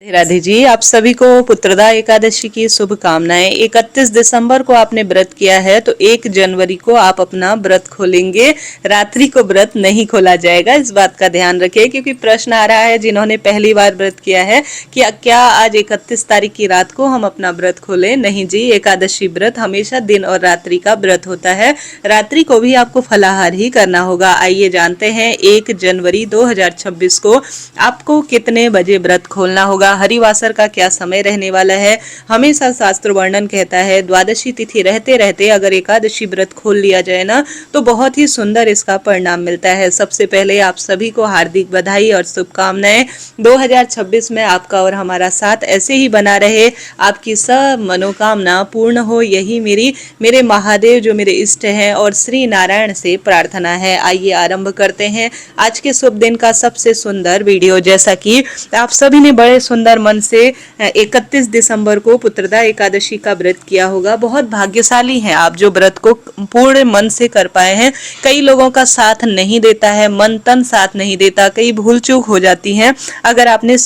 राधे जी, आप सभी को पुत्रदा एकादशी की शुभकामनाएं। 31 दिसंबर को आपने व्रत किया है तो 1 जनवरी को आप अपना व्रत खोलेंगे। रात्रि को व्रत नहीं खोला जाएगा, इस बात का ध्यान रखिए, क्योंकि प्रश्न आ रहा है जिन्होंने पहली बार व्रत किया है कि क्या आज 31 तारीख की रात को हम अपना व्रत खोलें। नहीं जी, एकादशी व्रत हमेशा दिन और रात्रि का व्रत होता है। रात्रि को भी आपको फलाहार ही करना होगा। आइए जानते हैं 1 जनवरी 2026 को आपको कितने बजे व्रत खोलना होगा, हरिवासर का क्या समय रहने वाला है। हमेशा शास्त्र वर्णन कहता है द्वादशी तिथि रहते रहते अगर एकादशी व्रत खोल लिया जाए ना तो बहुत ही सुंदर इसका परिणाम मिलता है। सबसे पहले आप सभी को हार्दिक बधाई और शुभकामनाएं। 2026 में आपका और हमारा साथ ऐसे ही बना रहे, आपकी सब मनोकामना पूर्ण हो, यही मेरे महादेव जो मेरे इष्ट हैं और श्री नारायण से प्रार्थना है। आइए आरंभ करते हैं आज के शुभ दिन का सबसे सुंदर वीडियो। जैसा कि आप सभी ने बड़े सुंदर मन से 31 दिसंबर को पुत्रदा एकादशी का व्रत किया होगा। बहुत भाग्यशाली हैं आप जो व्रत को पूर्ण मन से कर पाए हैं। कई लोगों का साथ नहीं देता है, मन तन साथ नहीं देता, कई भूल चूक हो जाती हैं। अगर आपने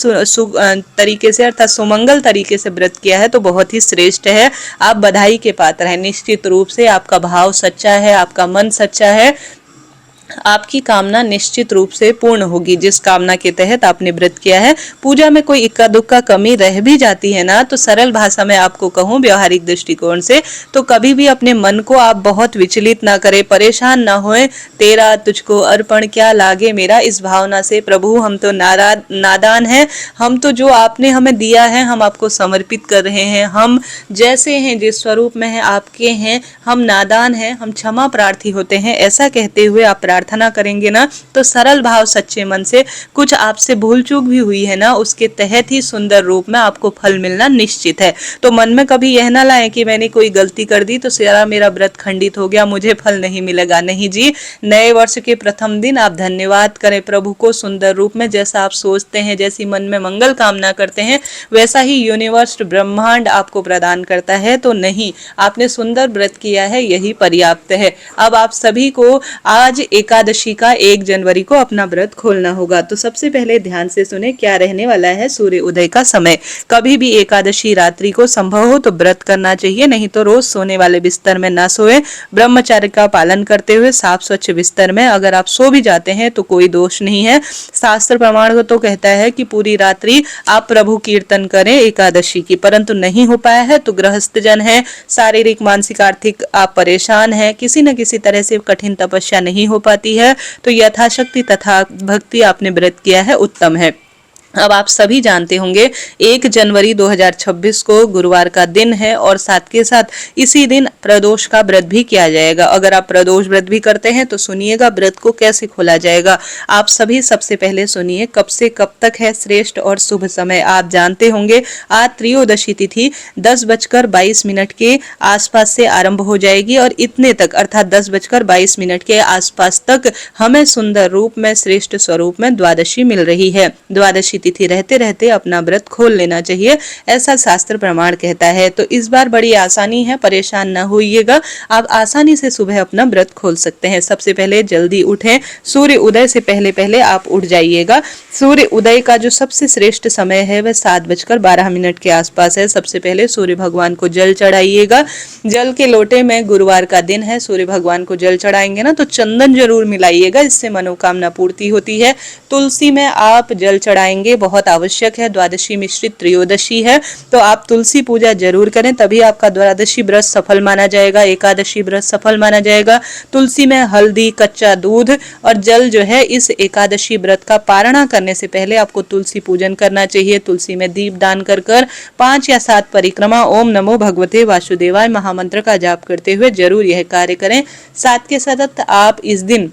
तरीके से अर्थात सुमंगल तरीके से व्रत किया है तो बहुत ही श्रेष्ठ है, आप बधाई के पात्र हैं। निश्चित रूप से आपका भाव सच्चा है, आपका मन सच्चा है, आपकी कामना निश्चित रूप से पूर्ण होगी। जिस कामना के तहत आपने व्रत किया है, पूजा में कोई इक्का दुक्का कमी रह भी जाती है ना, तो सरल भाषा में आपको कहूँ व्यवहारिक दृष्टिकोण से, तो कभी भी अपने मन को आप बहुत विचलित ना करें, परेशान ना होए। तेरा तुझको अर्पण क्या लागे मेरा, इस भावना से प्रभु हम तो नादान हैं, हम तो जो आपने हमें दिया है हम आपको समर्पित कर रहे हैं। हम जैसे हैं, जिस स्वरूप में है आपके हैं, हम नादान हैं, हम क्षमा प्रार्थी होते हैं। ऐसा कहते हुए आप प्रार्थना करेंगे ना तो सरल भाव सच्चे मन से, कुछ आपसे भूल चूक भी हुई है ना उसके तहत ही सुंदर रूप में आपको फल मिलना निश्चित है। तो मन में कभी यह ना लाएं कि मैंने कोई गलती कर दी तो सारा मेरा व्रत खंडित हो गया, मुझे फल नहीं मिलेगा। नहीं जी, नए वर्ष के प्रथम दिन आप धन्यवाद करें प्रभु को सुंदर रूप में। जैसा आप सोचते हैं, जैसी मन में मंगल कामना करते हैं, वैसा ही यूनिवर्स ब्रह्मांड आपको प्रदान करता है। तो नहीं, आपने सुंदर व्रत किया है, यही पर्याप्त है। अब आप सभी को आज एकादशी का 1 जनवरी को अपना व्रत खोलना होगा। तो सबसे पहले ध्यान से सुने क्या रहने वाला है सूर्य उदय का समय। कभी भी एकादशी रात्रि को संभव हो तो व्रत करना चाहिए, नहीं तो रोज सोने वाले बिस्तर में ना सोए। ब्रह्मचर्य का पालन करते हुए साफ स्वच्छ बिस्तर में अगर आप सो भी जाते हैं तो कोई दोष नहीं है। शास्त्र प्रमाण तो कहता है कि पूरी रात्रि आप प्रभु कीर्तन करें एकादशी की, परंतु नहीं हो पाया है तो गृहस्थ जन है, शारीरिक मानसिक आर्थिक आप परेशान हैं, किसी न किसी तरह से कठिन तपस्या नहीं हो पाती है, तो यथाशक्ति तथा भक्ति आपने व्रत किया है, उत्तम है। अब आप सभी जानते होंगे 1 जनवरी 2026 को गुरुवार का दिन है और साथ के साथ इसी दिन प्रदोष का व्रत भी किया जाएगा। अगर आप प्रदोष व्रत भी करते हैं तो सुनिएगा व्रत को कैसे खोला जाएगा। आप सभी सबसे पहले सुनिए कब से कब तक है श्रेष्ठ और शुभ समय। आप जानते होंगे आज त्रयोदशी तिथि 10:22 के आसपास से आरंभ हो जाएगी और इतने तक अर्थात 10:22 के आसपास तक हमें सुंदर रूप में श्रेष्ठ स्वरूप में द्वादशी मिल रही है। द्वादशी तिथि रहते रहते अपना व्रत खोल लेना चाहिए, ऐसा शास्त्र प्रमाण कहता है। तो इस बार बड़ी आसानी है, परेशान न होइएगा, आप आसानी से सुबह अपना व्रत खोल सकते हैं। सबसे पहले जल्दी उठें, सूर्य उदय से पहले पहले आप उठ जाइएगा। सूर्य उदय का जो सबसे श्रेष्ठ समय है वह 7:12 के आसपास है। सबसे पहले सूर्य भगवान को जल चढ़ाइएगा। जल के लोटे में, गुरुवार का दिन है, सूर्य भगवान को जल चढ़ाएंगे ना तो चंदन जरूर मिलाइएगा, इससे मनोकामना पूर्ति होती है। तुलसी में आप जल चढ़ाएंगे, बहुत आवश्यक है। द्वादशी मिश्रित त्रयोदशी है तो आप तुलसी पूजा जरूर करें, तभी आपका द्वादशी व्रत सफल माना जाएगा, एकादशी व्रत सफल माना जाएगा। तुलसी में हल्दी, कच्चा दूध और जल जो है, इस एकादशी व्रत का पारणा करने से पहले आपको तुलसी पूजन करना चाहिए। तुलसी में दीप दान कर 5 या 7 परिक्रमा ओम नमो भगवते वासुदेवाय महामंत्र का जाप करते हुए जरूर यह कार्य करें। साथ के साथ आप इस दिन,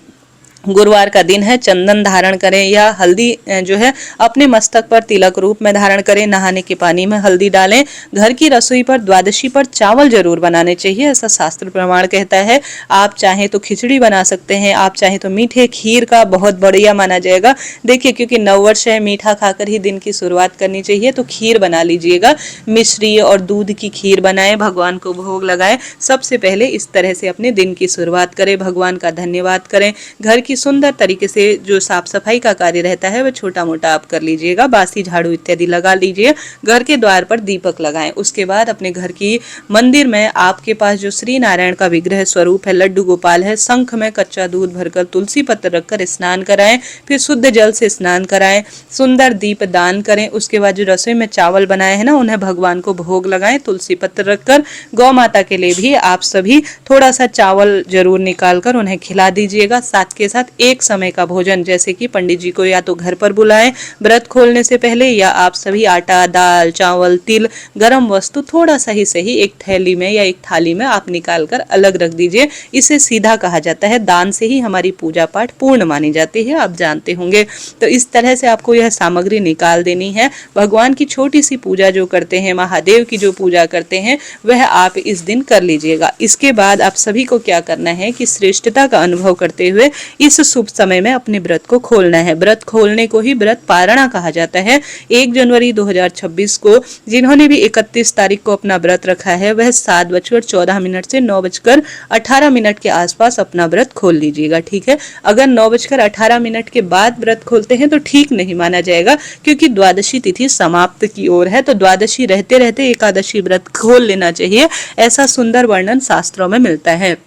गुरुवार का दिन है, चंदन धारण करें या हल्दी जो है अपने मस्तक पर तिलक रूप में धारण करें। नहाने के पानी में हल्दी डालें। घर की रसोई पर द्वादशी पर चावल जरूर बनाने चाहिए, ऐसा शास्त्र प्रमाण कहता है। आप चाहें तो खिचड़ी बना सकते हैं, आप चाहें तो मीठे खीर का बहुत बढ़िया माना जाएगा। देखिए क्योंकि नववर्ष है, मीठा खाकर ही दिन की शुरुआत करनी चाहिए, तो खीर बना लीजिएगा। मिश्री और दूध की खीर बनाएं, भगवान को भोग लगाएं। सबसे पहले इस तरह से अपने दिन की शुरुआत करें, भगवान का धन्यवाद करें। घर की सुंदर तरीके से जो साफ सफाई का कार्य रहता है वह छोटा मोटा आप कर लीजिएगा, बासी झाड़ू इत्यादि लगा लीजिए, घर के द्वार पर दीपक लगाएं। उसके बाद अपने घर की मंदिर में आपके पास जो श्री नारायण का विग्रह स्वरूप है, लड्डू गोपाल है, शंख में कच्चा दूध भरकर तुलसी पत्र रखकर स्नान कराएं, फिर शुद्ध जल से स्नान कराएं, सुंदर दीप दान करें। उसके बाद जो रसोई में चावल बनाए हैं ना, उन्हें भगवान को भोग लगाएं तुलसी पत्र रखकर। गौ माता के लिए भी आप सभी थोड़ा सा चावल जरूर निकाल कर उन्हें खिला दीजिएगा। साथ के साथ एक समय का भोजन, जैसे कि पंडित जी को या तो घर पर बुलाएं व्रत खोलने से पहले, या आप सभी आटा, दाल, चावल, तिल, गरम वस्तु थोड़ा सा ही सही एक थैली में या एक थाली में आप निकाल कर अलग रख दीजिए। इसे सीधा कहा जाता है, दान से ही हमारी पूजा पाठ पूर्ण मानी जाती है, आप जानते होंगे। तो इस तरह से आपको यह सामग्री निकाल देनी है। भगवान की छोटी सी पूजा जो करते हैं, महादेव की जो पूजा करते हैं, वह आप इस दिन कर लीजिएगा। इसके बाद आप सभी को क्या करना है कि श्रेष्ठता का अनुभव करते हुए इस शुभ समय में अपने व्रत को खोलना है। व्रत खोलने को ही व्रत पारणा कहा जाता है। 1 जनवरी 2026 को जिन्होंने भी 31 तारीख को अपना व्रत रखा है, वह 7:14 से 9:18 के आसपास अपना व्रत खोल लीजिएगा, ठीक है। अगर 9:18 के बाद व्रत खोलते हैं तो ठीक नहीं माना जाएगा, क्योंकि द्वादशी तिथि समाप्त की ओर है। तो द्वादशी रहते रहते एकादशी व्रत खोल लेना चाहिए, ऐसा सुंदर वर्णन शास्त्रों में मिलता है।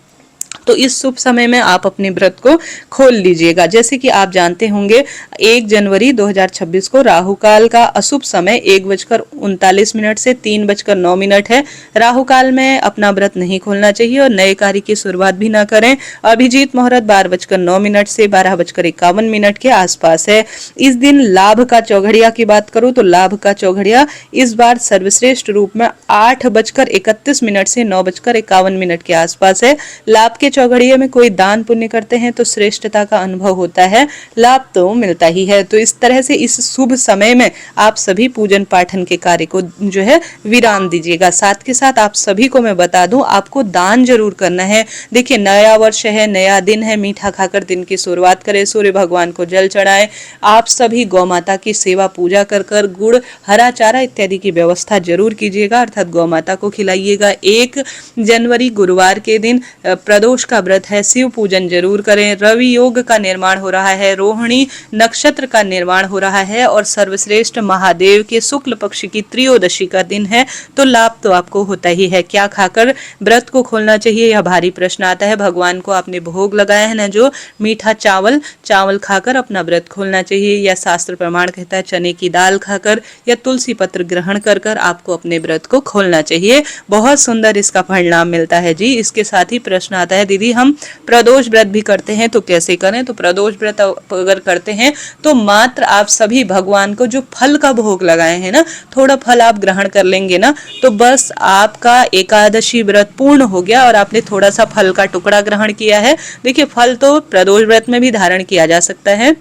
तो इस शुभ समय में आप अपने व्रत को खोल लीजिएगा। जैसे कि आप जानते होंगे 1 जनवरी 2026 को राहु काल का अशुभ समय 1:39 से 3:09 है। राहु काल में अपना व्रत नहीं खोलना चाहिए और नए कार्य की शुरुआत भी ना करें। अभिजीत मुहूर्त 12:09 से 12:51 के आसपास है। इस दिन लाभ का चौघड़िया की बात करूं तो लाभ का चौघड़िया इस बार सर्वश्रेष्ठ रूप में 8:31 से 9:51 के आसपास है। लाभ के चौघड़िए में कोई दान पुण्य करते हैं तो श्रेष्ठता का अनुभव होता है, लाभ तो मिलता ही है। तो इस तरह से इस शुभ समय में आप सभी पूजन पाठन के कार्य को जो है विराम दीजिएगा। साथ के साथ आप सभी को मैं बता दूं, आपको दान जरूर करना है। देखिए, नया वर्ष है, नया दिन है, मीठा खाकर दिन की शुरुआत करें, सूर्य भगवान को जल चढ़ाएं। आप सभी गौ माता की सेवा पूजा कर कर गुड़, हरा चारा इत्यादि की व्यवस्था जरूर कीजिएगा, अर्थात गौ माता को खिलाइएगा। 1 जनवरी गुरुवार के दिन प्रदोष का व्रत है, शिव पूजन जरूर करें। रवि योग का निर्माण हो रहा है, रोहिणी नक्षत्र का निर्माण हो रहा है और सर्वश्रेष्ठ महादेव के शुक्ल पक्ष की त्रयोदशी का दिन है। तो लाभ तो आपको होता ही है। क्या खाकर व्रत को खोलना चाहिए, यह भारी प्रश्न आता है। भगवान को आपने भोग लगाया है ना, जो मीठा चावल खाकर अपना व्रत खोलना चाहिए, या शास्त्र प्रमाण कहता है चने की दाल खाकर या तुलसी पत्र ग्रहण कर कर आपको अपने व्रत को खोलना चाहिए। बहुत सुंदर इसका परिणाम मिलता है जी। इसके साथ ही प्रश्न आता है, दीदी हम प्रदोष व्रत भी करते हैं तो कैसे करें? तो प्रदोष व्रत अगर करते हैं तो मात्र आप सभी भगवान को जो फल का भोग लगाए हैं ना, थोड़ा फल आप ग्रहण कर लेंगे ना, तो बस आपका एकादशी व्रत पूर्ण हो गया और आपने थोड़ा सा फल का टुकड़ा ग्रहण किया है। देखिए, फल तो प्रदोष व्रत में भी धारण किया जा सकता है,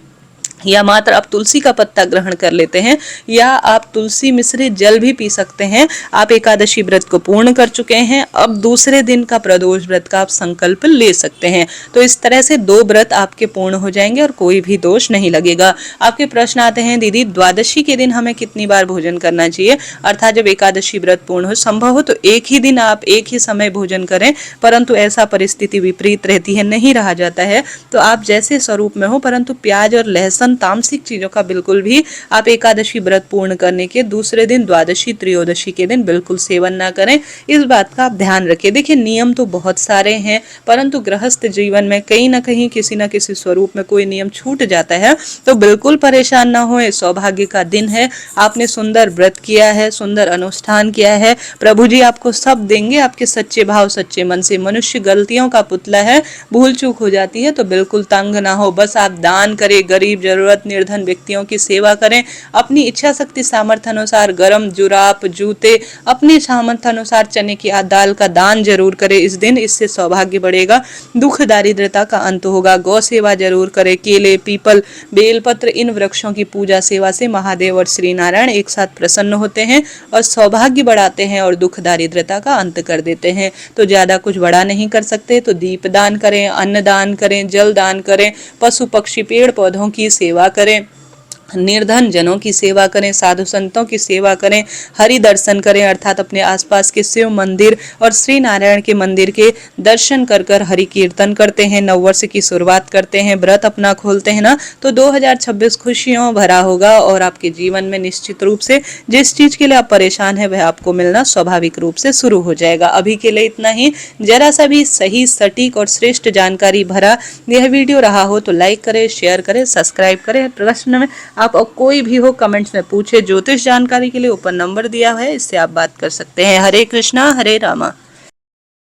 या मात्र आप तुलसी का पत्ता ग्रहण कर लेते हैं, या आप तुलसी मिश्रित जल भी पी सकते हैं। आप एकादशी व्रत को पूर्ण कर चुके हैं, अब दूसरे दिन का प्रदोष व्रत का आप संकल्प ले सकते हैं। तो इस तरह से 2 व्रत आपके पूर्ण हो जाएंगे और कोई भी दोष नहीं लगेगा। आपके प्रश्न आते हैं, दीदी द्वादशी के दिन हमें कितनी बार भोजन करना चाहिए? अर्थात जब एकादशी व्रत पूर्ण हो, संभव हो तो एक ही दिन आप एक ही समय भोजन करें, परंतु ऐसा परिस्थिति विपरीत रहती है, नहीं रहा जाता है, तो आप जैसे स्वरूप में हो, परंतु प्याज और लहसुन तामसिक चीजों का बिल्कुल भी आप एकादशी व्रत पूर्ण करने के दूसरे दिन, द्वादशी त्रयोदशी के दिन बिल्कुल सेवन ना करें। इस बात का आप ध्यान रखिए। देखिए, नियम तो बहुत सारे हैं, परंतु गृहस्थ जीवन में कहीं ना कहीं किसी न किसी स्वरूप में कोई नियम छूट जाता है, तो बिल्कुल परेशान ना हो। सौभाग्य का दिन है, आपने सुंदर व्रत किया है, सुंदर अनुष्ठान किया है, प्रभु जी आपको सब देंगे आपके सच्चे भाव सच्चे मन से। मनुष्य गलतियों का पुतला है, भूल चूक हो जाती है, तो बिल्कुल तंग ना हो। बस आप दान करें, गरीब जरूरत निर्धन व्यक्तियों की सेवा करें, अपनी इच्छा शक्ति सामर्थ्य अनुसार गरम जुराब, जूते, अपनी सामर्थ्य अनुसार चने की दाल का दान जरूर करें इस दिन। इससे सौभाग्य बढ़ेगा, दुख दारिद्रता का अंत होगा। गौ सेवा जरूर करें। केले, पीपल, बेलपत्र, इन वृक्षों की पूजा सेवा से महादेव और श्री नारायण एक साथ प्रसन्न होते हैं और सौभाग्य बढ़ाते हैं और दुख दारिद्रता का अंत कर देते हैं। तो ज्यादा कुछ बड़ा नहीं कर सकते तो दीप दान करें, अन्न दान करें, जल दान करें, पशु पक्षी पेड़ पौधों की सेवा करें, निर्धन जनों की सेवा करें, साधु संतों की सेवा करें, हरि दर्शन करें अर्थात अपने आसपास के शिव मंदिर और श्री नारायण के मंदिर के दर्शन कर कर हरि कीर्तन करते हैं, नववर्ष की शुरुआत करते हैं, व्रत अपना खोलते हैं ना, तो 2026 खुशियों भरा होगा और आपके जीवन में निश्चित रूप से जिस चीज के लिए आप परेशान है वह आपको मिलना स्वाभाविक रूप से शुरू हो जाएगा। अभी के लिए इतना ही। जरा सा भी सही, सटीक और श्रेष्ठ जानकारी भरा यह वीडियो रहा हो तो लाइक करें, शेयर करें, सब्सक्राइब करें। प्रश्न में आप कोई भी हो कमेंट्स में पूछे। ज्योतिष जानकारी के लिए ऊपर नंबर दिया है, इससे आप बात कर सकते हैं। हरे कृष्णा हरे रामा।